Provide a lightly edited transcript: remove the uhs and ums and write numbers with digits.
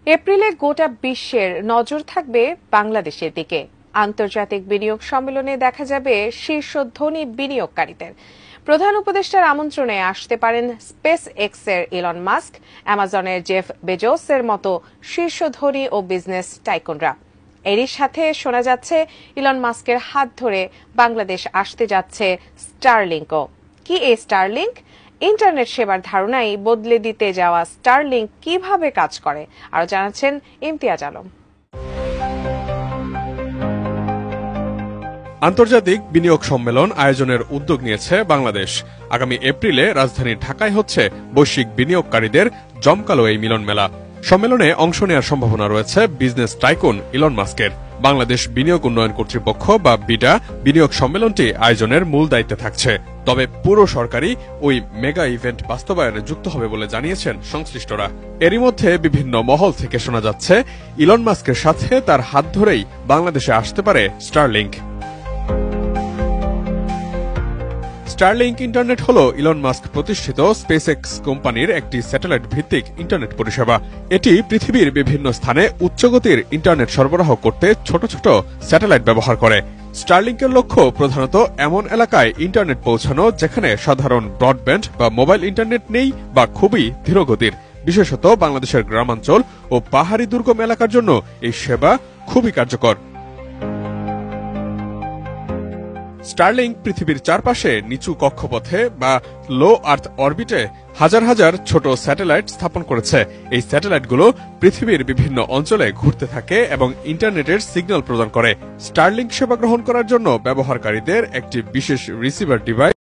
এপ্রিলে গোটা বিশ্বের নজর থাকবে বাংলাদেশের দিকে। আন্তর্জাতিক বিনিয়োগ সম্মেলনে দেখা যাবে শীর্ষ ধনী বিনিয়োগকারীদের। প্রধান উপদেষ্টার আমন্ত্রণে আসতে পারেন স্পেস এক্সের ইলন মাস্ক, অ্যামাজনের জেফ বেজোসের মতো শীর্ষ ধনী ও বিজনেস টাইকুনরা। এরই সাথে শোনা যাচ্ছে ইলন মাস্কের হাত ধরে বাংলাদেশ আসতে যাচ্ছে স্টারলিংকও। কি এই স্টারলিংক? ইন্টারনেট সেবার ধারণাই বদলে দিতে যাওয়া স্টারলিংক কিভাবে কাজ করে, আরো জানাচ্ছেন ইমতিয়াজ আলম। আন্তর্জাতিক বিনিয়োগ সম্মেলন আয়োজনের উদ্যোগ নিয়েছে বাংলাদেশ। আগামী এপ্রিলে রাজধানী ঢাকায় হচ্ছে বৈশ্বিক বিনিয়োগকারীদের জমকালো এই মিলন মেলা। সম্মেলনে অংশ নেওয়ার সম্ভাবনা রয়েছে বিজনেস টাইকুন ইলন মাস্কের। বাংলাদেশ বিনিয়োগ উন্নয়ন কর্তৃপক্ষ বা বিডা বিনিয়োগ সম্মেলনটি আয়োজনের মূল দায়িত্বে থাকছে। তবে পুরো সরকারি ওই মেগা ইভেন্ট বাস্তবায়নে যুক্ত হবে বলে জানিয়েছেন সংশ্লিষ্টরা। এরই মধ্যে বিভিন্ন মহল থেকে শোনা যাচ্ছে ইলন মাস্কের সাথে তার হাত ধরেই বাংলাদেশে আসতে পারে স্টারলিংক। স্টারলিংক ইন্টারনেট হল ইলন মাস্ক প্রতিষ্ঠিত স্পেসএক্স কোম্পানির একটি স্যাটেলাইট ভিত্তিক ইন্টারনেট পরিষেবা। এটি পৃথিবীর বিভিন্ন স্থানে উচ্চগতির ইন্টারনেট সরবরাহ করতে ছোট ছোট স্যাটেলাইট ব্যবহার করে। স্টারলিংকের লক্ষ্য প্রধানত এমন এলাকায় ইন্টারনেট পৌঁছানো যেখানে সাধারণ ব্রডব্যান্ড বা মোবাইল ইন্টারনেট নেই বা খুবই ধীরগতির। বিশেষত বাংলাদেশের গ্রামাঞ্চল ও পাহাড়ি দুর্গম এলাকার জন্য এই সেবা খুবই কার্যকর। স্টারলিংক পৃথিবীর চারপাশে নিচু কক্ষপথে বা লো আর্থ অরবিটে হাজার হাজার ছোট স্যাটেলাইট স্থাপন করেছে। এই স্যাটেলাইটগুলো পৃথিবীর বিভিন্ন অঞ্চলে ঘুরতে থাকে এবং ইন্টারনেটের সিগন্যাল প্রদান করে। স্টারলিংক সেবা গ্রহণ করার জন্য ব্যবহারকারীদের একটি বিশেষ রিসিভার ডিভাইস